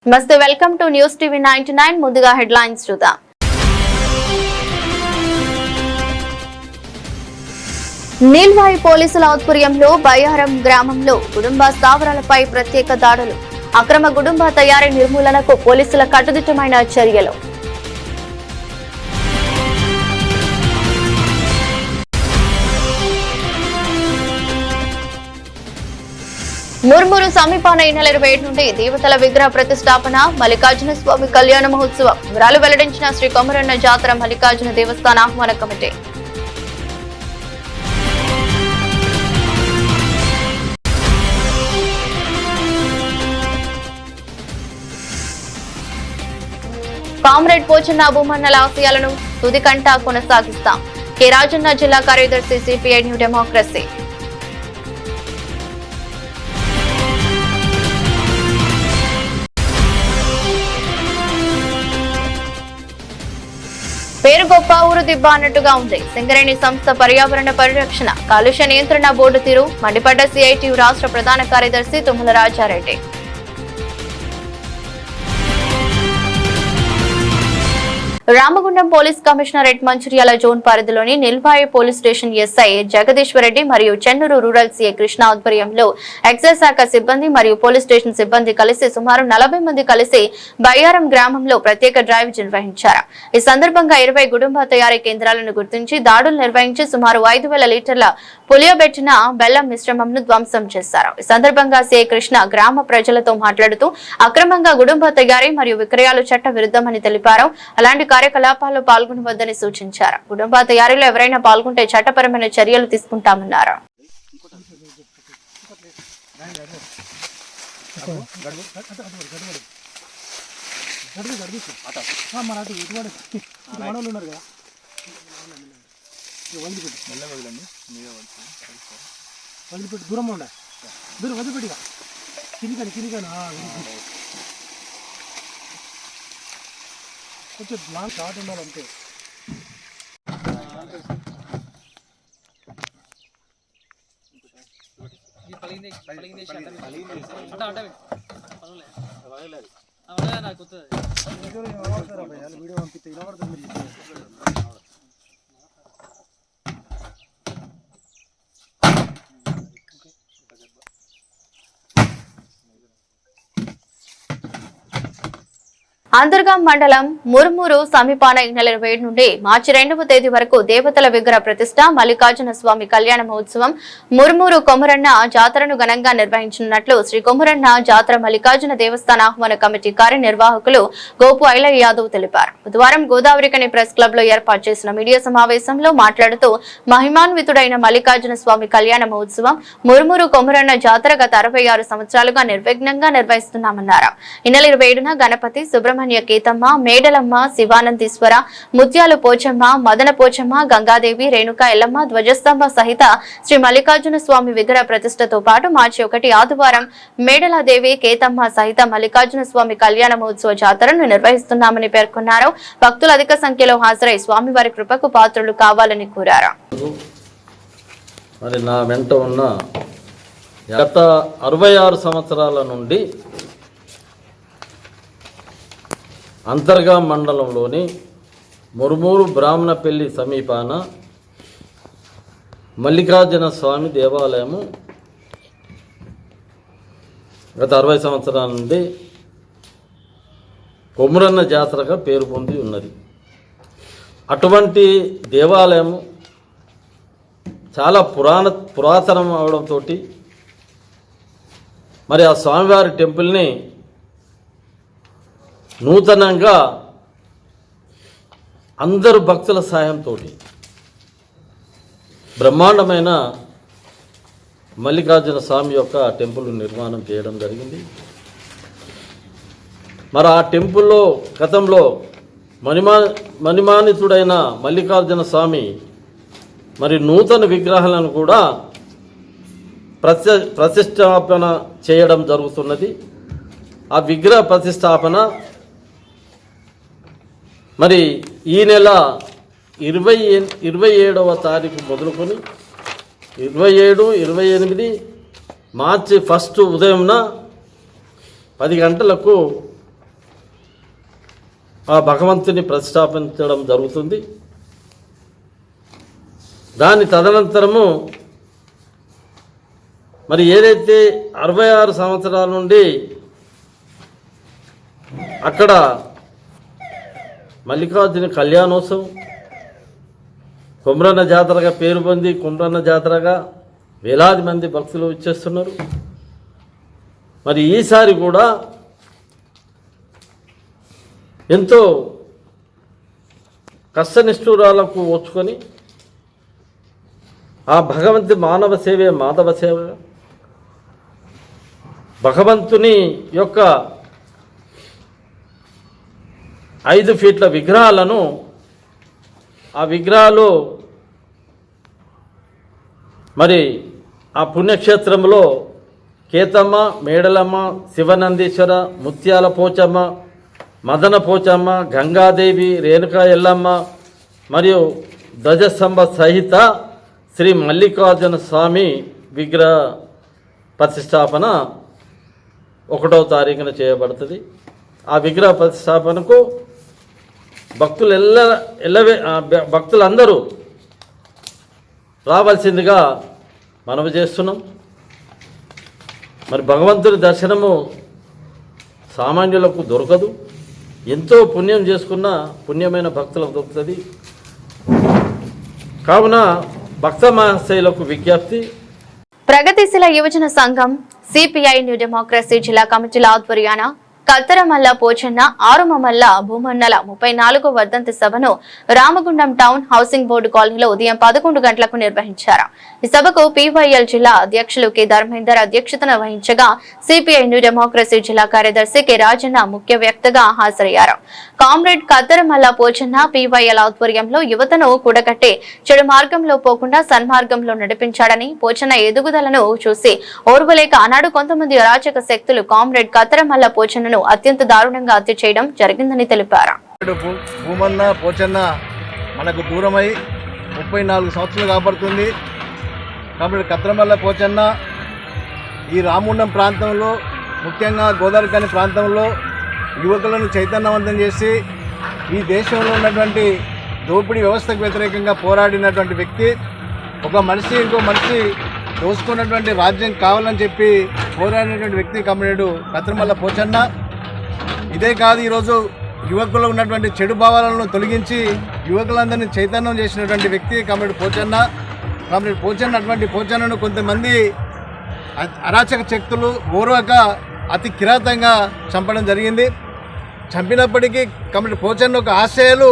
నమస్తే, welcome to news TV 99. ముందుగా headlines చూద్దాం. నీల్వాయి పోలీసుల ఆధ్వర్యంలో బయ్యారం గ్రామంలో కుటుంబ స్థావరాలపై ప్రత్యేక దాడులు. అక్రమ కుటుంబ తయారీ నిర్మూలనకు పోలీసుల కట్టుదిట్టమైన చర్యలు. ముర్మురు సమీపాన ఈ నెల 27 నుండి దేవతల విగ్రహ ప్రతిష్టాపన, మల్లికార్జున స్వామి కళ్యాణ మహోత్సవం. వివరాలు వెల్లడించిన శ్రీ కొమరన్న జాతర మల్లికార్జున దేవస్థాన ఆహ్వాన కమిటీ. కామ్రేడ్ పోచన్న భూమన్నల ఆశయాలను తుదికంటా కొనసాగిస్తాం. కె రాజన్న జిల్లా కార్యదర్శి సిపిఐ న్యూ డెమోక్రసీ. పేరు గొప్ప ఊరు దిబ్బ అన్నట్టుగా ఉంది సింగరేణి సంస్థ పర్యావరణ పరిరక్షణ, కాలుష్య నియంత్రణ బోర్డు తీరు మండిపడ్డ సిఐటియు రాష్ట్ర ప్రధాన కార్యదర్శి Tummala Raja Reddy. Ramagundam police commissionerate Mancherial zone పరిధిలోని Nilwai police station SI Jagadishwar Reddy మరియు చెన్నూరు రూరల్ సిఐ కృష్ణ ఆధ్వర్యంలో ఎక్సైజ్ శాఖ సిబ్బంది మరియు పోలీస్ స్టేషన్ సిబ్బంది కలిసి సుమారు 40 మంది కలిసి బయ్యారం గ్రామంలో ప్రత్యేక డ్రైవ్ నిర్వహించారు. ఈ సందర్భంగా 20 కుటుంబ తయారీ కేంద్రాలను గుర్తించి దాడులు నిర్వహించి సుమారు 5,000 లీటర్ల పులియబెట్టిన బెల్లం మిశ్రమంను ధ్వంసం చేశారు. ఈ సందర్భంగా సిఐ కృష్ణ గ్రామ ప్రజలతో మాట్లాడుతూ అక్రమంగా కుటుంబ తయారీ మరియు విక్రయాలు చట్ట విరుద్ధమని తెలిపారు. అలాంటి కార్యకలాపాల్లో పాల్గొనవద్దని సూచించారు. కుటుంబ తయారీలో ఎవరైనా పాల్గొంటే చట్టపరమైన చర్యలు తీసుకుంటామన్నారు. కొంచెం లాంగ్ షార్ట్ ఉండాలంటే వీడియో పంపిస్తే వినబడుతుంది. అంతర్గాం మండలం ముర్మురు సమీపాన ఈ నెల 27 నుండి మార్చి 2వ తేదీ వరకు దేవతల విగ్రహ ప్రతిష్ట, మల్లికార్జున స్వామి కళ్యాణ మహోత్సవం, ముర్మురు కొమరన్న జాతరను ఘనంగా నిర్వహించనున్నట్లు శ్రీ కొమరన్న జాతర మల్లికార్జున దేవస్థాన ఆహ్వాన కమిటీ కార్యనిర్వాహకులు గోపు ఐలయ్య యాదవ్ తెలిపారు. బుధవారం గోదావరికని ప్రెస్ క్లబ్ లో ఏర్పాటు చేసిన మీడియా సమావేశంలో మాట్లాడుతూ మహిమాన్వితుడైన మల్లికార్జున స్వామి కళ్యాణ మహోత్సవం, ముర్మురు కొమరన్న జాతర గత 66 సంవత్సరాలుగా నిర్విఘ్నంగా నిర్వహిస్తున్నామన్నారు. ఈ నెల 27న గణపతి, సుబ్రహ్మణ్య కేతమ్మ, మేడలమ్మ, శివానందీశ్వర, ముత్యాలు పోచమ్మ, మదన పోచమ్మ, గంగాదేవి, రేణుక ఎల్లమ్మ ధ్వజస్తంభ సహిత శ్రీ మల్లికార్జున స్వామి విగ్రహ ప్రతిష్టతో పాటు మార్చి 1 ఆదివారం మేడలాదేవి, కేతమ్మ సహిత మల్లికార్జున స్వామి కళ్యాణ మహోత్సవ జాతరను నిర్వహిస్తున్నామని పేర్కొన్నారు. భక్తులు అధిక సంఖ్యలో హాజరై స్వామివారి కృపకు పాత్రులు కావాలని కోరారు. మరి నా వెంట ఉన్న గత 66 సంవత్సరాల నుండి అంతర్గాం మండలంలోని మురుమూరు బ్రాహ్మణపల్లి సమీపాన మల్లికార్జున స్వామి దేవాలయము గత 60 సంవత్సరాల నుండి కొమరన్న జాతరగా పేరు పొంది ఉన్నది. అటువంటి దేవాలయము చాలా పురాతనం అవడంతో మరి ఆ స్వామివారి టెంపుల్ని నూతనంగా అందరు భక్తుల సాయంతో బ్రహ్మాండమైన మల్లికార్జున స్వామి యొక్క టెంపుల్ నిర్మాణం చేయడం జరిగింది. మరి ఆ టెంపుల్లో గతంలో మణిమానితుడైన మల్లికార్జున స్వామి మరి నూతన విగ్రహాలను కూడా ప్రతిష్టాపన చేయడం జరుగుతున్నది. ఆ విగ్రహ ప్రతిష్టాపన మరి ఈ నెల 27వ తారీఖు మొదలుకొని 27, 28 మార్చి 1 ఉదయంన 10 గంటలకు ఆ భగవంతుని ప్రతిష్టాపించడం జరుగుతుంది. దాని తదనంతరము మరి ఏదైతే 66 సంవత్సరాల నుండి అక్కడ మల్లికార్జున కళ్యాణోత్సవం కుమ్రన్న జాతరగా పేరు పొంది కుమ్రన్న జాతరగా వేలాది మంది భక్తులు వచ్చేస్తున్నారు. మరి ఈసారి కూడా ఎంతో కష్టనిష్ఠురాలకు ఓచుకొని ఆ భగవంతు మానవ సేవే మాధవ సేవ భగవంతుని యొక్క 5 ఫీట్ల విగ్రహాలను ఆ విగ్రహాలు మరి ఆ పుణ్యక్షేత్రంలో కేతమ్మ, మేడలమ్మ, శివనందీశ్వర, ముత్యాల పోచమ్మ, మదన పోచమ్మ, గంగాదేవి, రేణుకా ఎల్లమ్మ మరియు ధ్వజస్తంభ సహిత శ్రీ మల్లికార్జున స్వామి విగ్రహ ప్రతిష్టాపన 1వ తారీఖున చేయబడుతుంది. ఆ విగ్రహ ప్రతిష్టాపనకు భక్తులందరూ రావాల్సిందిగా మనవి చేస్తున్నాం. మరి భగవంతుని దర్శనము సామాన్యులకు దొరకదు. ఎంతో పుణ్యం చేసుకున్న పుణ్యమైన భక్తులకు దొరుకుతుంది. కావున భక్త మహాశయులకు విజ్ఞప్తి. ప్రగతిశీల యువజన సంఘం సిపిఐ న్యూ డెమోక్రసీ జిల్లా కమిటీల ఆధ్వర్యాన కత్తరమల్ల పోచన్న ఆరుమమల్ల భూమన్నల 34వ వర్ధంతి సభను రామగుండం టౌన్ హౌసింగ్ బోర్డు కాలనీలో ఉదయం 11 గంటలకు నిర్వహించారు. ఈ సభకు పివైఎల్ జిల్లా అధ్యక్షులు కె ధర్మేందర్ అధ్యక్షతన వహించగా సిపిఐ న్యూ డెమోక్రసీ జిల్లా కార్యదర్శి కె రాజన్న ముఖ్య వ్యక్తిగా హాజరయ్యారు. కామ్రేడ్ కత్తరమల్ల పోచన్న పివైఎల్ ఆధ్వర్యంలో యువతను కూడగట్టి చెడు మార్గంలో పోకుండా సన్మార్గంలో నడిపించాడని, పోచన్న ఎదుగుదలను చూసి ఓర్వలేక ఆనాడు కొంతమంది అరాచక శక్తులు కామ్రేడ్ కత్తరమల్ల పోచన్నను అత్యంత దారుణంగా హత్య చేయడం జరిగిందని తెలిపారు. భూమన్న పోచన్న మనకు దూరమై 34 సంవత్సరాలు కాబడుతుంది. కాబట్టి కత్తరమల్ల పోచన్న ఈ రామగుండం ప్రాంతంలో, ముఖ్యంగా గోదావరిఖని ప్రాంతంలో యువకులను చైతన్యవంతం చేసి ఈ దేశంలో ఉన్నటువంటి దోపిడీ వ్యవస్థకు వ్యతిరేకంగా పోరాడినటువంటి వ్యక్తి. ఒక మనిషి ఇంకో మనిషి దోసుకున్నటువంటి రాజ్యం కావాలని చెప్పి పోరాడినటువంటి వ్యక్తి కమ్రేడు కత్తరమల్ల పోచన్న. ఇదే కాదు, ఈరోజు యువకుల్లో ఉన్నటువంటి చెడు భావాలను తొలగించి యువకులందరినీ చైతన్యం చేసినటువంటి వ్యక్తి కమ్రేడు పోచన్న. కమ్రేడు పోచన్న అటువంటి పోచన్నను కొంతమంది అరాచక శక్తులు ఓర్వక అతి కిరాతంగా చంపడం జరిగింది. చంపినప్పటికీ కమ్రేడు పోచన్న ఒక ఆశయాలు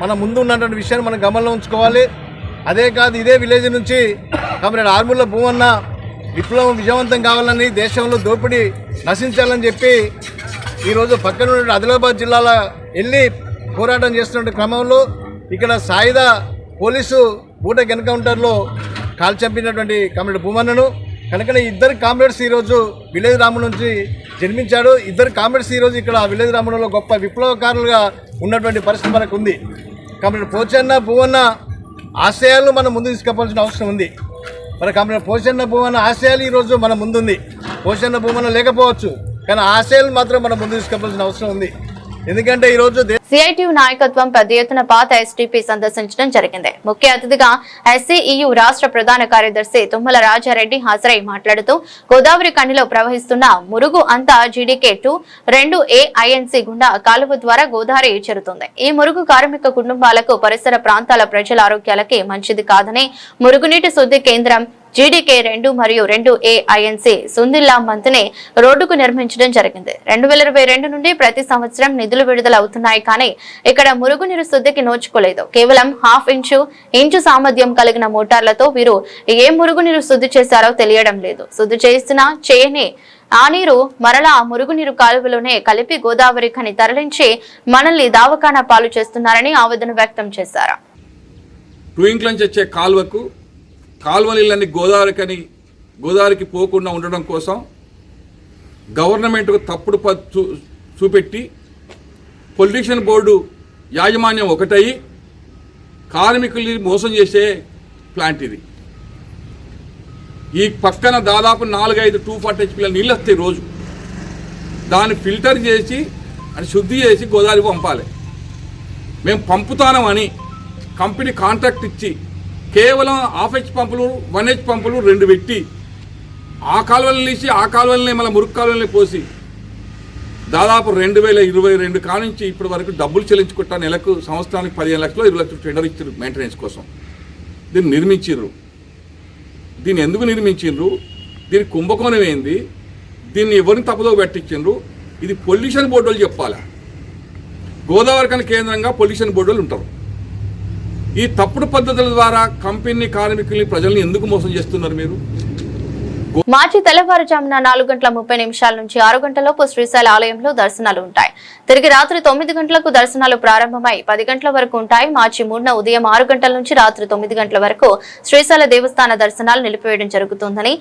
మన ముందు ఉన్నటువంటి విషయాన్ని మనం గమనంలో ఉంచుకోవాలి. అదే కాదు, ఇదే విలేజ్ నుంచి కమ్రేడ్ ఆర్మూర్ల భూమన్న విప్లవం విజయవంతం కావాలని, దేశంలో దోపిడీ నశించాలని చెప్పి ఈరోజు పక్కన ఉన్న ఆదిలాబాద్ జిల్లాలో వెళ్ళి పోరాటం చేస్తున్న క్రమంలో ఇక్కడ సాయుధ పోలీసు బూటక్ ఎన్కౌంటర్లో కాల్ చంపినటువంటి కమ్రేడ్ భూమన్నను. కనుక ఇద్దరు కామ్రేడ్స్ ఈరోజు విలేజ్ రాముడు నుంచి జన్మించాడు. ఇద్దరు కామ్రేడ్స్ ఈరోజు ఇక్కడ విలేజ్ రాముడులో గొప్ప విప్లవకారులుగా ఉన్నటువంటి పరిస్థితి మనకు ఉంది. కమ్రేడ్ పోచన్న భూమన్న ఆశయాలను మనం ముందు తీసుకుపోవాల్సిన అవసరం ఉంది. మరి కమ్రేడ్ పోచన్న భూమన్న ఆశయాలు ఈరోజు మన ముందుంది. పోచన్న భూమన్న లేకపోవచ్చు, కానీ ఆశయాలు మాత్రం మనం ముందు తీసుకుపోవాల్సిన అవసరం ఉంది. ఎందుకంటే ఈరోజు సిఐటియు నాయకత్వం పెద్ద ఎత్తున పాత ఎస్టీపీ సందర్శించడం జరిగింది. ముఖ్య అతిథిగా ఎస్సీఈయు రాష్ట్ర ప్రధాన కార్యదర్శి తుమ్మల రాజారెడ్డి హాజరై మాట్లాడుతూ గోదావరి కనిలో ప్రవహిస్తున్న మురుగు అంతా జీడీకే 2A INC గుండా కాలువ ద్వారా గోదావరి చేరుతుంది. ఈ మురుగు కార్మిక కుటుంబాలకు, పరిసర ప్రాంతాల ప్రజల ఆరోగ్యాలకి మంచిది కాదని మురుగునీటి శుద్ధి కేంద్రం జీడీకే 2 మరియు 2A INC సుందిల్లా మంతుని రోడ్డుకు నిర్మించడం జరిగింది. 2022 నుండి ప్రతి సంవత్సరం నిధులు విడుదల అవుతున్నాయి, కానీ ఇక్కడ మురుగునీరు శుద్ధికి నోచుకోలేదు. కేవలం ½ ఇంచు సామర్థ్యం కలిగిన మోటార్లతో వీరు ఏ మురుగునీరు శుద్ధి చేశారో తెలియడం లేదు. శుద్ధి చేసినా చేయని ఆ నీరు మరలా మురుగునీరు కాలువలోనే కలిపి గోదావరి ఖని తరలించి మనల్ని దావకానా పాలు చేస్తున్నారని ఆవేదన వ్యక్తం చేశారు. కాలువ నీళ్ళని గోదావరికి పోకుండా ఉండడం కోసం గవర్నమెంట్కు తప్పుడు చూపెట్టి పొల్యూషన్ బోర్డు యాజమాన్యం ఒకటయి కార్మికుల్ని మోసం చేసే ప్లాంట్ ఇది. ఈ పక్కన దాదాపు 4-5 240 HP నీళ్ళు వస్తాయి రోజు. దాన్ని ఫిల్టర్ చేసి అది శుద్ధి చేసి గోదావరికి పంపాలి. మేము పంపుతామని కంపెనీ కాంట్రాక్ట్ ఇచ్చి కేవలం ½ పంపులు 1H పంపులు 2 పెట్టి ఆ కాలువలను తీసి ఆ కాలువలనే మళ్ళీ మురుగు కాలువలనే పోసి దాదాపు 2022 కాడ నుంచి ఇప్పటి వరకు డబ్బులు చెల్లించుకుంటా నెలకు సంవత్సరానికి 15 లక్షలు 20 లక్షలు టెండర్ ఇచ్చారు మెయింటెనెన్స్ కోసం. దీన్ని నిర్మించారు. దీన్ని ఎందుకు నిర్మించారు? దీని కుంభకోణం ఏంది? దీన్ని ఎవరిని తప్పుదో పెట్టించారు? ఇది పొల్యూషన్ బోర్డు వాళ్ళు చెప్పాలా? గోదావరి కని కేంద్రంగా పొల్యూషన్ బోర్డు వాళ్ళు ఉంటారు. ఈ తప్పుడు పద్ధతుల ద్వారా కంపెనీ కార్మికుల్ని ప్రజల్ని ఎందుకు మోసం చేస్తున్నారు మీరు? మార్చి తెల్లవారుజామున 4:30 నుంచి 6 గంటలలోపు శ్రీశైల ఆలయంలో దర్శనాలు ఉంటాయి. తిరిగి రాత్రి 9 గంటలకు దర్శనాలు ప్రారంభమై 10 గంటల వరకు ఉంటాయి. మార్చి 3న ఉదయం 6 గంటల నుంచి రాత్రి 9 గంటల వరకు శ్రీశైల దేవస్థాన దర్శనాలు నిలిపివేయడం జరుగుతుందని,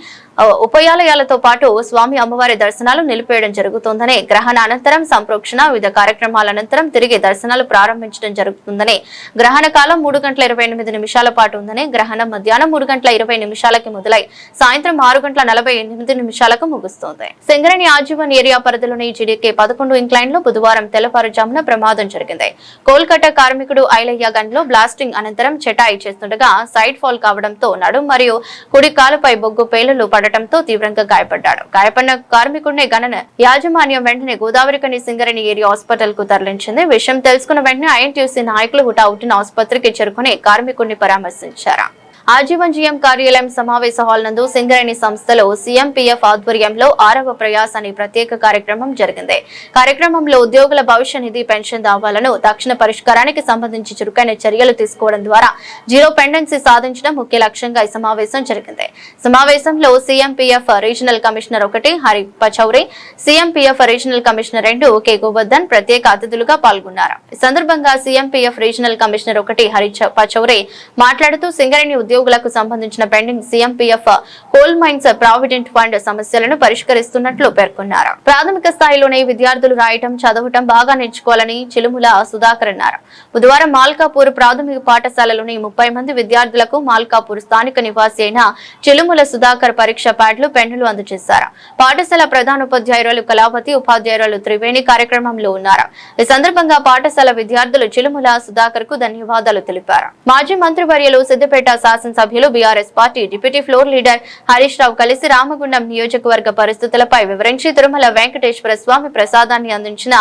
ఉపయాలయాలతో పాటు స్వామి అమ్మవారి దర్శనాలు నిలిపివేయడం జరుగుతుందని, గ్రహణ అనంతరం సంప్రోక్షణ వివిధ కార్యక్రమాల అనంతరం తిరిగి దర్శనాలు ప్రారంభించడం జరుగుతుందని, గ్రహణ కాలం 3:28 పాటు ఉందని, గ్రహణం మధ్యాహ్నం 3:20 మొదలై సాయంత్రం 6:48 ముగుస్తోంది. సింగరేణి ఆజీవన్ ఏరియా పరిధిలోని జీడీకే 11 ఇంక్లైన్ లో బుధవారం తెల్లవారుజామున ప్రమాదం జరిగింది. కోల్కతా కార్మికుడు ఐలయ్య గన్ లో బ్లాస్టింగ్ అనంతరం చెటాయి చేస్తుండగా సైడ్ ఫాల్ కావడంతో నడుం మరియు కుడి కాలుపై బొగ్గు పేలులు పడటంతో తీవ్రంగా గాయపడ్డాడు. గాయపడిన కార్మికుడిని గణన యాజమాన్యం వెంటనే గోదావరికని సింగరేణి ఏరియా హాస్పిటల్ కు తరలించింది. విషయం తెలుసుకున్న వెంటనే ఐఎన్టీయూసీ నాయకులు హుటాహుటిన ఆసుపత్రికి చేరుకుని కార్మికుడిని పరామర్శించారు. ఆజీవన్ జీఎం కార్యాలయం సమావేశ హాల్ నందు సింగరేణి సంస్థలో సీఎంపీఎఫ్ ఆధ్వర్యంలో 6వ ప్రయాస అనే ప్రత్యేక కార్యక్రమం జరిగింది. కార్యక్రమంలో ఉద్యోగుల భవిష్య నిధి పెన్షన్ దావాలను తక్షణ పరిష్కారానికి సంబంధించి చురుకైన చర్యలు తీసుకోవడం ద్వారా జీరో పెండెన్సీ సాధించడం ముఖ్య లక్ష్యంగా ఈ సమావేశం జరిగింది. సమావేశంలో CMPF regional commissioner 1 Hari Pachauri, CMPF regional commissioner 2 K Govardhan ప్రత్యేక అతిథులుగా పాల్గొన్నారు. ఈ సందర్భంగా CMPF regional commissioner 1 Hari Pachauri మాట్లాడుతూ సింగరేణి ఉద్యోగులకు సంబంధించిన pending CMPF coal mines provident fund సమస్యలను పరిష్కరిస్తున్నట్లు పేర్కొన్నారు. ప్రాథమిక స్థాయిలోనే విద్యార్థులు రాయటం చదవటం బాగా నేర్చుకోవాలని చిలుముల సుధాకర్ అన్నారు. బుధవారం మాల్కాపూర్ ప్రాథమిక పాఠశాలలోని 30 మంది విద్యార్థులకు మాల్కాపూర్ స్థానిక నివాసి అయిన చిలుముల సుధాకర్ పరీక్ష ప్యాడ్లు పెన్నులు అందజేశారు. పాఠశాల ప్రధానోపాధ్యాయురాలు కళావతి, ఉపాధ్యాయురాలు త్రివేణి కార్యక్రమంలో ఉన్నారు. ఈ సందర్భంగా పాఠశాల విద్యార్థులు చిలుముల సుధాకర్ కు ధన్యవాదాలు తెలిపారు. మాజీ మంత్రివర్యులు సిద్దిపేట శాసనసభ్యులు BRS party deputy floor leader Harish Rao కలిసి రామగుండం నియోజకవర్గ పరిస్థితులపై వివరించి తిరుమల వెంకటేశ్వర స్వామి ప్రసాదాన్ని అందించిన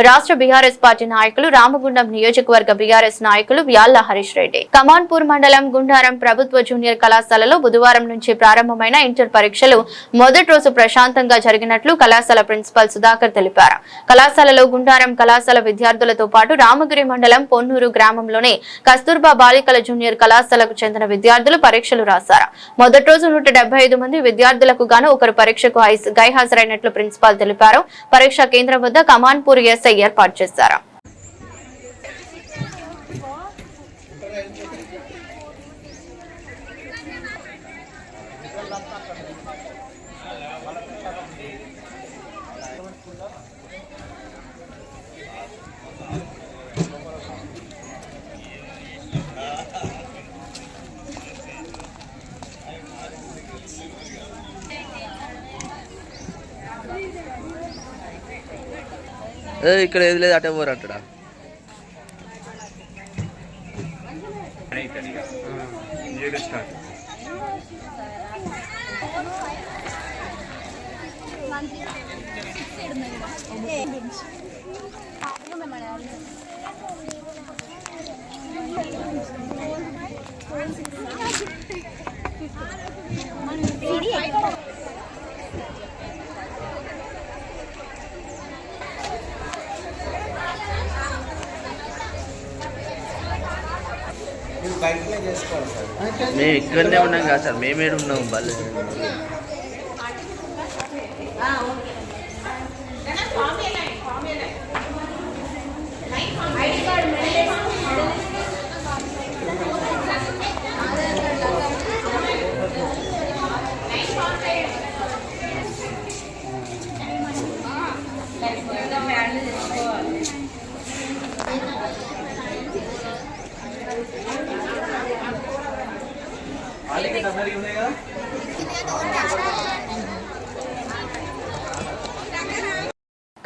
రాష్ట్ర బీఆర్ఎస్ పార్టీ నాయకులు, రామగుండం నియోజకవర్గ బీఆర్ఎస్ నాయకులు వ్యాళ్ల హరీష్ రెడ్డి. కమాన్పూర్ మండలం గుండారం ప్రభుత్వ జూనియర్ కళాశాలలో బుధవారం నుంచి ప్రారంభమైన ఇంటర్ పరీక్షలు మొదటి రోజు ప్రశాంతంగా జరిగినట్లు కళాశాల ప్రిన్సిపల్ సుధాకర్ తెలిపారు. కళాశాలలో గుండారం కళాశాల విద్యార్థులతో పాటు రామగిరి మండలం పొన్నూరు గ్రామంలోని కస్తూర్బా బాలికల జూనియర్ కళాశాలకు చెందిన విద్యార్థులు పరీక్షలు రాశారు. మొదటి రోజు 175 మంది విద్యార్థులకు గాను ఒకరు పరీక్షకు గైహాజరైనట్లు ప్రిన్సిపాల్ తెలిపారు. పరీక్షా కేంద్రం వద్ద కమాన్పూర్ ఎస్ఐ ఏర్పాటు చేశారు. ఇక్కడ ఏది లేదు అటే పోరు అంటాడా. మేము ఇక్కడనే ఉన్నాం కదా సార్, మేమేడు ఉన్నాం వాళ్ళు.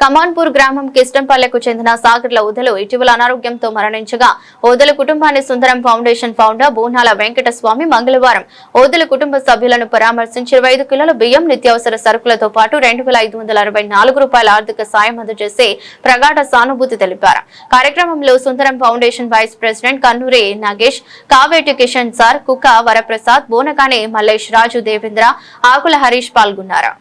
కమాన్పూర్ గ్రామం కిష్టంపల్లెకు చెందిన సాగర్ల ఉదలు ఇటీవల అనారోగ్యంతో మరణించగా ఓదెల కుటుంబాన్ని సుందరం ఫౌండేషన్ ఫౌండర్ బోనాల వెంకటస్వామి మంగళవారం ఓదెల కుటుంబ సభ్యులను పరామర్శించి 25 కిలోల బియ్యం నిత్యావసర సరుకులతో పాటు 2564 రూపాయల ఆర్థిక సాయం అందజేసి ప్రగాఢ సానుభూతి తెలిపారు. కార్యక్రమంలో Sundaram foundation vice president Kannuri Nagesh, Kaveti Kishan sir, Kukka Varaprasad, బోనకాని Mallesh రాజు, దేవేంద్ర, ఆకుల హరీష్ పాల్గొన్నారు.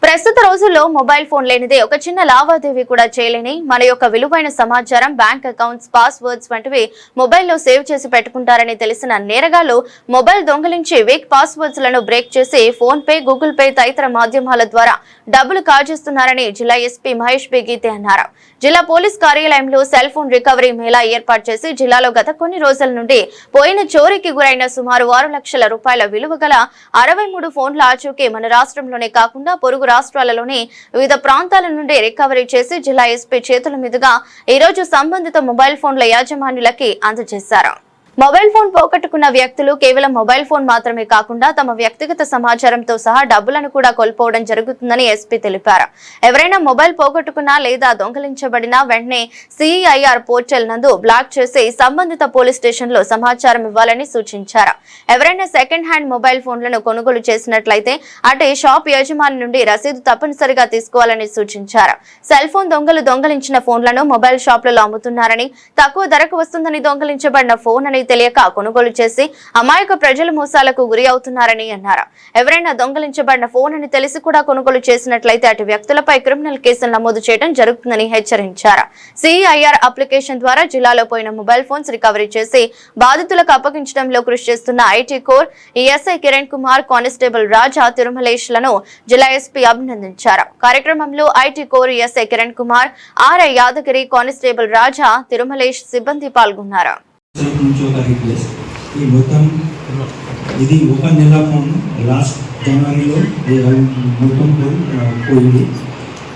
ప్రస్తుత రోజుల్లో మొబైల్ ఫోన్ లేనిదే ఒక చిన్న లావాదేవీ కూడా చేయలేని మన యొక్క విలువైన సమాచారం, బ్యాంక్ అకౌంట్స్, పాస్వర్డ్స్ వంటివి మొబైల్లో సేవ్ చేసి పెట్టుకుంటారని తెలిసిన నేరగాళ్లు మొబైల్ దొంగిలించి వీక్ పాస్వర్డ్స్ లను బ్రేక్ చేసి ఫోన్ పే, గూగుల్ పే తదితర మాధ్యమాల ద్వారా డబ్బులు కాజేస్తున్నారని జిల్లా ఎస్పీ మహేష్ బి గీతే అన్నారు. జిల్లా పోలీస్ కార్యాలయంలో సెల్ ఫోన్ రికవరీ మేళా ఏర్పాటు చేసి జిల్లాలో గత కొన్ని రోజుల నుండి పోయిన చోరీకి గురైన సుమారు 6 లక్షల రూపాయల విలువ గల 63 ఫోన్ల ఆచూకీ మన రాష్ట్రంలోనే కాకుండా పొరుగు రాష్ట్రాలలోని వివిధ ప్రాంతాల నుండి రికవరీ చేసి జిల్లా ఎస్పీ చేతుల మీదుగా ఈ రోజు సంబంధిత మొబైల్ ఫోన్ల యాజమాన్యులకి అందజేశారు. మొబైల్ ఫోన్ పోగొట్టుకున్న వ్యక్తులు కేవలం మొబైల్ ఫోన్ మాత్రమే కాకుండా తమ వ్యక్తిగత సమాచారంతో సహా డబ్బులను కూడా కోల్పోవడం జరుగుతుందని ఎస్పీ తెలిపారు. ఎవరైనా మొబైల్ పోగొట్టుకున్నా లేదా దొంగిలించబడినా వెంటనే సిఐఆర్ పోర్టల్ నందు బ్లాక్ చేసి సంబంధిత పోలీస్ స్టేషన్ లో సమాచారం ఇవ్వాలని సూచించారు. ఎవరైనా సెకండ్ హ్యాండ్ మొబైల్ ఫోన్లను కొనుగోలు చేసినట్లయితే అటు షాప్ యజమాని నుండి రసీదు తప్పనిసరిగా తీసుకోవాలని సూచించారు. సెల్ ఫోన్ దొంగలు దొంగిలించిన ఫోన్లను మొబైల్ షాపులలో అమ్ముతున్నారని, తక్కువ ధరకు వస్తుందని దొంగిలించబడిన ఫోన్ అని తెలియక కొనుగోలు చేసి అమాయక ప్రజలు మోసాలకు గురి అవుతున్నారని అన్నారు. ఎవరైనా దొంగిలించబడిన ఫోన్ అని తెలిసి కూడా కొనుగోలు చేసినట్లయితే అటు వ్యక్తులపై క్రిమినల్ కేసులు నమోదు చేయడం జరుగుతుందని హెచ్చరించారు. సిఐఆర్ అప్లికేషన్ ద్వారా జిల్లాలో పోయిన మొబైల్ ఫోన్స్ రికవరీ చేసి బాధితులకు అప్పగించడంలో కృషి చేస్తున్న IT core SI Kiran Kumar, constable Raja, తిరుమలేష్లను జిల్లా ఎస్పీ అభినందించారు. కార్యక్రమంలో IT core SI Kiran Kumar, RI Yadagiri, constable Raja, Tirumalesh సిబ్బంది పాల్గొన్నారు. ఈ మొత్తం ఇది ఒక నెల ఫోన్ లాస్ట్ జనవరిలో మొత్తం పోయింది.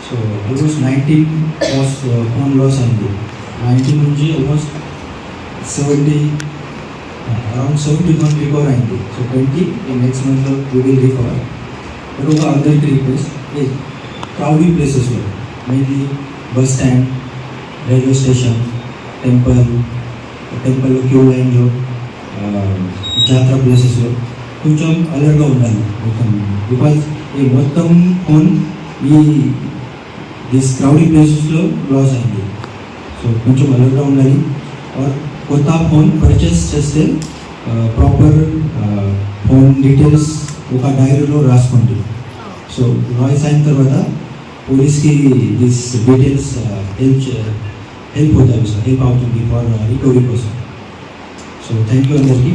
సో ఆల్మోస్ట్ 19 ఫోన్ లాస్ అయింది. 19 నుంచి ఆల్మోస్ట్ 70 అరౌండ్ 71 రికవర్ అయింది. సో 20 నెక్స్ట్ మంత్లో విల్ రికవర్. బట్ ఒక అందరికీ రిక్వెస్ట్ క్రౌడీ ప్లేసెస్లో mainly bus stand, railway station, temple queue లైన్లో, జాతర ప్లేసెస్లో కొంచెం అలర్ట్గా ఉండాలి మొత్తం. బికాజ్ ఈ మొత్తం ఫోన్ దిస్ క్రౌడీ ప్లేసెస్లో లాస్ అయింది. సో కొంచెం అలర్ట్గా ఉండాలి. కొత్త ఫోన్ పర్చేస్ చేస్తే ప్రాపర్ ఫోన్ డీటెయిల్స్ ఒక డైరీలో రాసుకోండి. సో లాస్ అయిన తర్వాత పోలీస్కి దిస్ డీటెయిల్స్ హెల్ప్ అవుతుంది సార్, హెల్ప్ అవుతుంది ఫర్ రికవరీ కోసం. సో థ్యాంక్ యూ అందరికీ.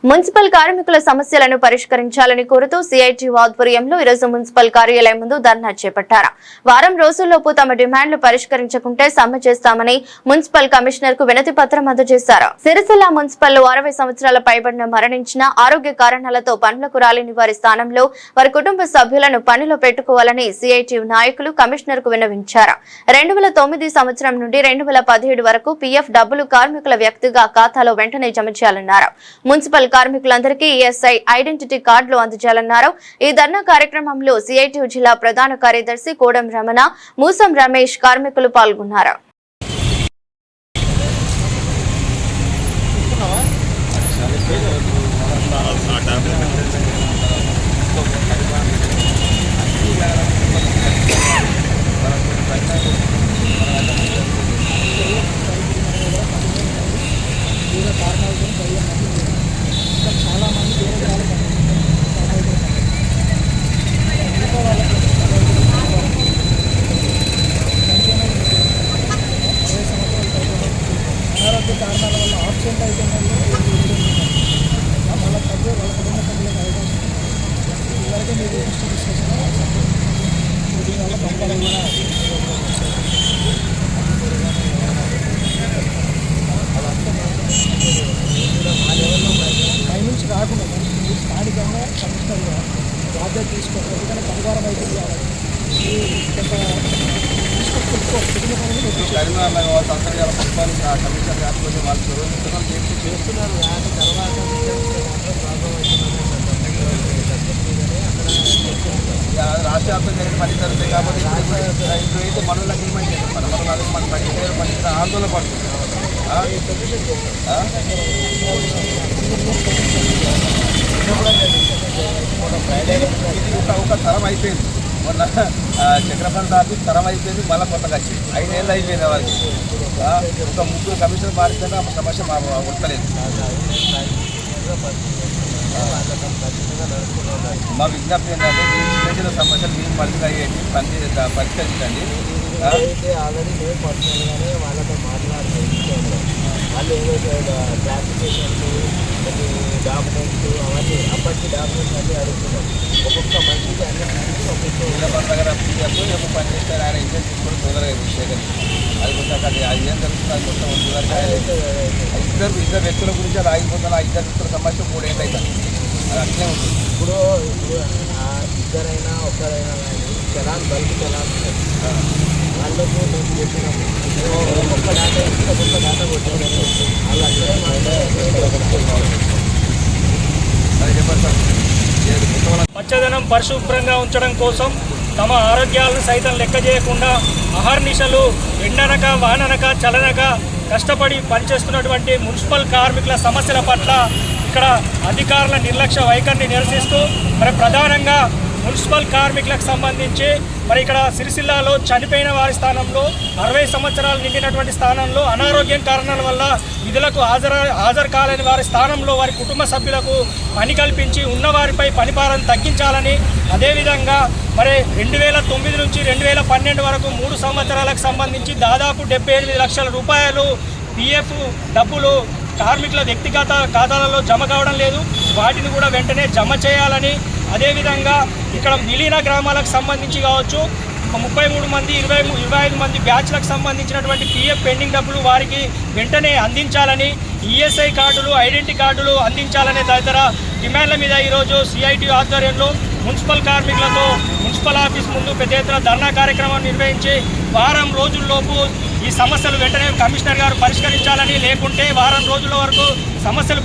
మున్సిపల్ కార్మికుల సమస్యలను పరిష్కరించాలని కోరుతూ సిఐటియు ఆధ్వర్యంలో ఈరోజు మున్సిపల్ కార్యాలయం ముందు ధర్నా చేపట్టారు. వారం రోజుల్లోపు తమ డిమాండ్లు పరిష్కరించకుంటే సమ్మె చేస్తామని మున్సిపల్ కమిషనర్ కు వినతి పత్రం అందజేశారు. సిరిసిల్ల మున్సిపల్లో 60 సంవత్సరాల పైబడిన మరణించిన, ఆరోగ్య కారణాలతో పనులకు రాలేని వారి స్థానంలో వారి కుటుంబ సభ్యులను పనిలో పెట్టుకోవాలని సిఐటియు నాయకులు కమిషనర్ కు విన్నవించారు. 2009 సంవత్సరం నుండి 2017 వరకు పీఎఫ్ డబ్బులు కార్మికుల వ్యక్తిగత ఖాతాలో వెంటనే జమ చేయాలన్నారు. మున్సిపల్ కార్మికులందరికీ ఈఎస్ఐ ఐడెంటిటీ కార్డులు అందజేయాలన్నారు. ఈ ధర్నా కార్యక్రమంలో సిఐటియు జిల్లా ప్రధాన కార్యదర్శి కోడం రమణ, మూసం రమేష్ కార్మికులు పాల్గొన్నారు. పైనుంచి రాకుండా స్థానికంగా సంస్థలుగా బాధ్యత తీసుకోవాలి. ఎందుకంటే పరివారం అయితే చేస్తున్నారు. రాష్ట్ర వ్యాప్తంగా జరిగిన పని జరుగుతాయి కాబట్టి ఇప్పుడు అయితే మనోళ్ళకి ఏమైతే మన పని పని ఆందోళన పడుతుంది. ఇది ఒక తరం అయిపోయింది. మొన్న చక్రపాణి ఆఫీస్ తరం అయిపోయింది, మళ్ళీ కొత్తగా వచ్చింది. 5 ఏళ్ళు అయిపోయింది వాళ్ళకి. ఒక 3 కమిషనర్ మారితేనే ఆ సమస్య ఉండలేదు. మా విజ్ఞప్తి ఏంటంటే చిన్న చిన్న సమస్యలు మీరు పరిష్కరించండి. ఆల్రెడీ మేము పర్సనల్గానే వాళ్ళతో మాట్లాడుతున్నాం. వాళ్ళు ఏదో క్లాసిఫికేషన్స్, కొన్ని డాక్యుమెంట్స్ అవన్నీ అప్పటికి డాక్యుమెంట్స్ అన్నీ అడుగుతున్నాం. ఒక్కొక్క మనిషికి అన్ని దగ్గర ఏమో పని చేస్తారు, ఆయన ఇంజన్ తీసుకొని తొందరగా విషయం అది కొంచెం అది ఏం జరుగుతుంది, అది మొత్తం ఇద్దరు వ్యక్తుల గురించి అది ఆగిపోతున్నా. 2 వ్యక్తుల సమస్య 3 ఏళ్ళు అవుతుంది. అది అట్లే ఉంటుంది. ఇప్పుడు ఇద్దరైనా ఒక్కరైనా కానీ చలాన్ బల్క్ చలాన్ వాళ్ళకు మేము చెప్పినప్పుడు ఒక్క డాటా ఇస్తే ఒక్క డాటా కొట్టారు. వాళ్ళు పచ్చదనం పరిశుభ్రంగా ఉంచడం కోసం తమ ఆరోగ్యాలను సైతం లెక్క చేయకుండా అహర్నిశలు ఎండనక వాననక చలనక కష్టపడి పనిచేస్తున్నటువంటి మున్సిపల్ కార్మికుల సమస్యల పట్ల ఇక్కడ అధికారుల నిర్లక్ష్య వైఖరిని నిరసిస్తూ మరి ప్రధానంగా మున్సిపల్ కార్మికులకు సంబంధించి మరి ఇక్కడ సిరిసిల్లాలో చనిపోయిన వారి స్థానంలో 60 సంవత్సరాలు నిండినటువంటి స్థానంలో అనారోగ్యం కారణాల వల్ల విధులకు హాజరు కాలేని వారి స్థానంలో వారి కుటుంబ సభ్యులకు పని కల్పించి ఉన్నవారిపై పనిభారం తగ్గించాలని, అదేవిధంగా మరి 2009 నుంచి 2012 వరకు 3 సంవత్సరాలకు సంబంధించి దాదాపు 78 లక్షల రూపాయలు పిఎఫ్ డబ్బులు కార్మికుల వ్యక్తిగత ఖాతాలలో జమ కావడం లేదు. వాటిని కూడా వెంటనే జమ చేయాలని, అదేవిధంగా ఇక్కడ విలీన గ్రామాలకు సంబంధించి కావచ్చు 33 మంది 25 మంది బ్యాచ్లకు సంబంధించినటువంటి పిఎఫ్ పెండింగ్ డబ్బులు వారికి వెంటనే అందించాలని, ఈఎస్ఐ కార్డులు, ఐడెంటిటీ కార్డులు అందించాలనే తదితర డిమాండ్ల మీద ఈరోజు సిఐటి ఆధ్వర్యంలో మున్సిపల్ కార్మికులతో మున్సిపల్ ఆఫీస్ ముందు పెద్ద ఎత్తున ధర్నా కార్యక్రమం నిర్వహించి వారం రోజుల్లోపు ఈ సమస్యలు వెంటనే కమిషనర్ గారు పరిష్కరించాలని, లేకుంటే వారం రోజుల వరకు సమస్యలు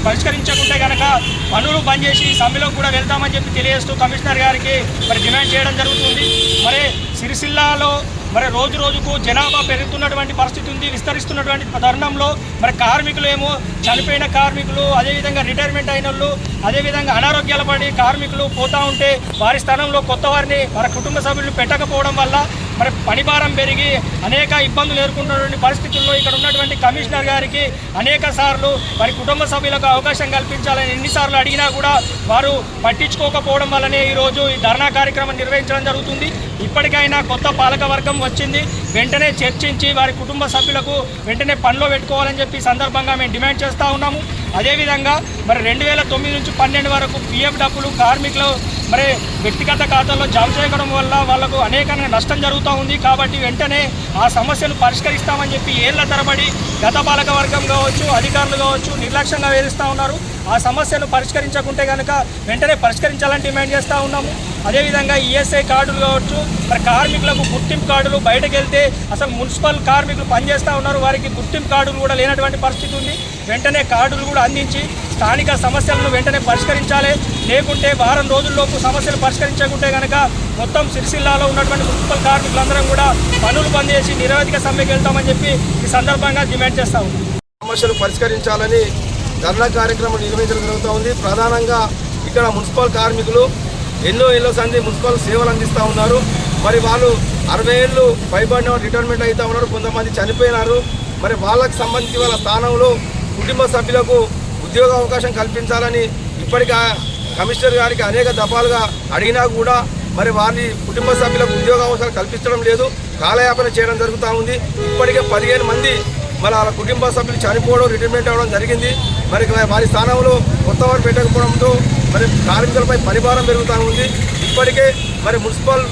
పరిష్కరించకుంటే కనుక పనులు బంద్ చేసి సమ్మెలోకి కూడా వెళ్తామని చెప్పి తెలియజేస్తూ కమిషనర్ గారికి మరి డిమాండ్ చేయడం జరుగుతుంది. మరి సిరిసిల్లాలో మరి రోజు రోజుకు జనాభా పెరుగుతున్నటువంటి పరిస్థితి ఉంది. విస్తరిస్తున్నటువంటి తరుణంలో మరి కార్మికులు ఏమో చనిపోయిన కార్మికులు, అదేవిధంగా రిటైర్మెంట్ అయిన వాళ్ళు, అదేవిధంగా అనారోగ్యాల పడి కార్మికులు పోతూ ఉంటే వారి స్థానంలో కొత్త వారిని వారి కుటుంబ సభ్యులు పెట్టకపోవడం వల్ల మరి పనిభారం పెరిగి అనేక ఇబ్బందులు ఎదుర్కొన్నటువంటి పరిస్థితుల్లో ఇక్కడ ఉన్నటువంటి కమిషనర్ గారికి అనేక సార్లు వారి కుటుంబ సభ్యులకు అవకాశం కల్పించాలని ఎన్నిసార్లు అడిగినా కూడా వారు పట్టించుకోకపోవడం వల్లనే ఈరోజు ఈ ధర్నా కార్యక్రమం నిర్వహించడం జరుగుతుంది. ఇప్పటికైనా కొత్త పాలక వర్గం వచ్చింది, వెంటనే చర్చించి వారి కుటుంబ సభ్యులకు వెంటనే పనిలో పెట్టుకోవాలని చెప్పి సందర్భంగా మేము డిమాండ్ చేస్తూ ఉన్నాము. అదేవిధంగా మరి 2009 నుంచి 12 వరకు పిఎఫ్ డబ్బులు కార్మికులు మరి వ్యక్తిగత ఖాతాల్లో జమ చేయడం వల్ల వాళ్లకు అనేకంగా నష్టం జరుగుతూ ఉంది. కాబట్టి వెంటనే ఆ సమస్యను పరిష్కరిస్తామని చెప్పి ఏళ్ల తరబడి గత పాలక వర్గం కావచ్చు, అధికారులు కావచ్చు నిర్లక్ష్యంగా వేధిస్తూ ఉన్నారు. ఆ సమస్యను పరిష్కరించకుంటే కనుక వెంటనే పరిష్కరించాలని డిమాండ్ చేస్తూ ఉన్నాము. అదేవిధంగా ఈఎస్ఐ కార్డులు కావచ్చు, మరి కార్మికులకు గుర్తింపు కార్డులు బయటకు వెళ్తే అసలు మున్సిపల్ కార్మికులు పనిచేస్తూ ఉన్నారు, వారికి గుర్తింపు కార్డులు కూడా లేనటువంటి పరిస్థితి ఉంది. వెంటనే కార్డులు కూడా అందించి స్థానిక సమస్యలను వెంటనే పరిష్కరించాలి. లేకుంటే వారం రోజుల్లోపు సమస్యలు పరిష్కరించకుంటే కనుక మొత్తం సిరిసిల్లాలో ఉన్నటువంటి మున్సిపల్ కార్మికులందరం కూడా పనులు బంద్ చేసి నిరవధిక సమ్మెకి వెళ్తామని చెప్పి ఈ సందర్భంగా డిమాండ్ చేస్తా ఉన్నాం. సమస్యలు పరిష్కరించాలని ధర్నా కార్యక్రమం నిర్వహించడం జరుగుతూ ఉంది. ప్రధానంగా ఇక్కడ మున్సిపల్ కార్మికులు ఎన్నో సంది మున్సిపల్ సేవలు అందిస్తూ ఉన్నారు. మరి వాళ్ళు 60 ఏళ్ళు పైబడిన రిటైర్మెంట్ అవుతూ ఉన్నారు, కొంతమంది చనిపోయినారు. మరి వాళ్ళకు సంబంధించి వాళ్ళ స్థానంలో కుటుంబ సభ్యులకు ఉద్యోగ అవకాశం కల్పించాలని ఇప్పటికీ కమిషనర్ గారికి అనేక దఫాలుగా అడిగినా కూడా మరి వారి కుటుంబ సభ్యులకు ఉద్యోగ అవకాశాలు కల్పించడం లేదు, కాలయాపన చేయడం జరుగుతూ ఉంది. ఇప్పటికే 15 మంది మరి వాళ్ళ కుటుంబ సభ్యులు చనిపోవడం, రిటైర్మెంట్ అవ్వడం జరిగింది. మరి వారి స్థానంలో కొత్త వారు పెట్టకపోవడంతో మరి కార్మికులపై పనిభారం పెరుగుతూ ఉంది. ఇప్పటికే మరి మున్సిపల్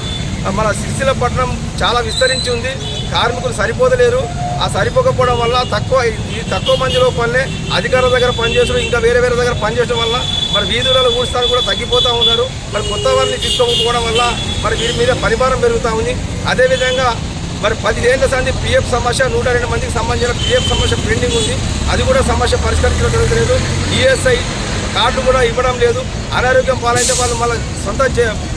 మన సిరిసిల్ల పట్టణం చాలా విస్తరించి ఉంది, కార్మికులు సరిపోతలేరు. ఆ సరిపోకపోవడం వల్ల తక్కువ మందిలో పనులే అధికారుల దగ్గర పనిచేసడం, ఇంకా వేరే దగ్గర పనిచేయడం వల్ల మరి వీధులలో ఊడ్చడానికి కూడా తగ్గిపోతూ ఉన్నారు. మరి కొత్త వారిని తీసుకోకపోవడం వల్ల మరి వీరి మీద పనిభారం పెరుగుతూ ఉంది. అదేవిధంగా మరి 10 ఏళ్ల సంది పిఎఫ్ సమస్య 102 మందికి సంబంధించిన పిఎఫ్ సమస్య పెండింగ్ ఉంది, అది కూడా సమస్య పరిష్కరించడం జరగలేదు. ఈఎస్ఐ కార్డు కూడా ఇవ్వడం లేదు. అనారోగ్యం పాలైతే వాళ్ళు మళ్ళీ సొంత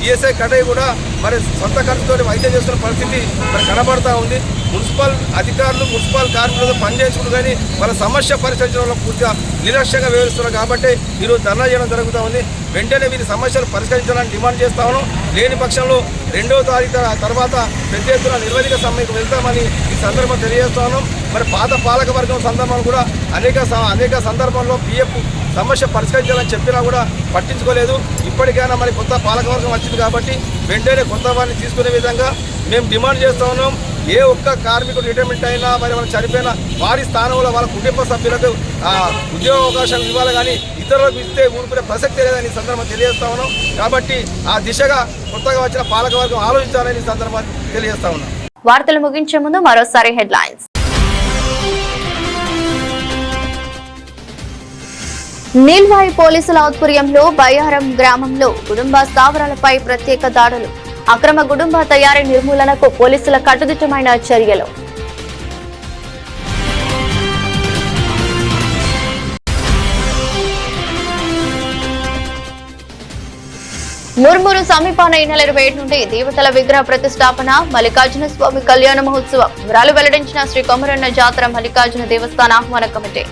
ఈఎస్ఐ కట్టయి కూడా మరి సొంత ఖర్చుతో వైద్యం చేస్తున్న పరిస్థితి మరి కనబడతా ఉంది. మున్సిపల్ అధికారులు మున్సిపల్ కార్మికులతో పనిచేసుకుని కానీ వాళ్ళ సమస్య పరిష్కరించడంలో పూర్తిగా నిర్లక్ష్యంగా వ్యవహరిస్తున్నారు కాబట్టి ఈరోజు ధర్నా చేయడం జరుగుతూ ఉంది. వెంటనే వీరి సమస్యలు పరిష్కరించాలని డిమాండ్ చేస్తా ఉన్నాం. లేని పక్షంలో 2వ తారీఖు తర్వాత పెద్ద ఎత్తున నిర్వధిక సమ్మెకు వెళ్తామని ఈ సందర్భం తెలియజేస్తా ఉన్నాం. మరి పాత పాలక వర్గం సందర్భంలో కూడా అనేక సందర్భంలో పిఎఫ్ సమస్య పరిష్కరించాలని చెప్పినా కూడా పట్టించుకోలేదు. ఇప్పటికైనా మరి కొత్త పాలకవర్గం వచ్చింది కాబట్టి వెంటనే కొత్త వారిని తీసుకునే విధంగా మేము డిమాండ్ చేస్తూ ఉన్నాం. ఏ ఒక్క కార్మికుడు రిటైర్మెంట్ అయినా మరి వాళ్ళు చనిపోయినా వారి స్థానంలో వాళ్ళ కుటుంబ సభ్యులకు ఉద్యోగ అవకాశాలు ఇవ్వాలి కానీ ఇతరులకు ఇస్తే ఊరుకునే ప్రసక్తి లేదని ఈ సందర్భం తెలియజేస్తా ఉన్నాం. కాబట్టి ఆ దిశగా కొత్తగా వచ్చిన పాలకవర్గం ఆలోచించాలని ఈ సందర్భాన్ని తెలియజేస్తా ఉన్నాం. వార్తలు ముగించే ముందు మరోసారి హెడ్లైన్స్. నీల్వాయి పోలీసుల ఆధ్వర్యంలో బయ్యారం గ్రామంలో కుటుంబ స్థావరాలపై ప్రత్యేక దాడులు. అక్రమ కుటుంబ తయారీ నిర్మూలనకు పోలీసుల కట్టుదిట్టమైన చర్యలు. ముర్మురు సమీపాన ఈ నెల 27 నుండి దేవతల విగ్రహ ప్రతిష్టాపన మల్లికార్జున స్వామి కళ్యాణ మహోత్సవం. వివరాలు వెల్లడించిన శ్రీ కొమరన్న జాతర మల్లికార్జున దేవస్థాన ఆహ్వాన కమిటీ.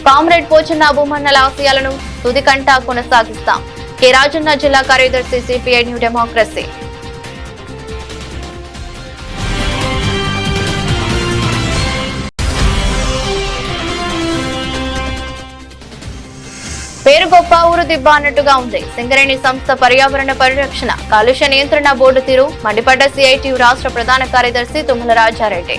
కామ్రేడ్ పోచన్న భూమన్నల ఆశయాలను తుదికంటా కొనసాగిస్తాం. కె రాజన్న జిల్లా కార్యదర్శి సిపిఐ న్యూ డెమోక్రసీ. పేరు గొప్ప ఊరు దిబ్బ అన్నట్టుగా ఉంది సింగరేణి సంస్థ పర్యావరణ పరిరక్షణ కాలుష్య నియంత్రణ బోర్డు తీరు మండిపడ్డ సిఐటియు రాష్ట్ర ప్రధాన కార్యదర్శి తుమ్మల రాజారెడ్డి.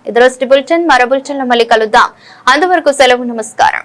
ఇది రోజు బులెటిన్. మరో బులెటిన్లో మళ్ళీ కలుద్దాం. అంతవరకు సెలవు. నమస్కారం.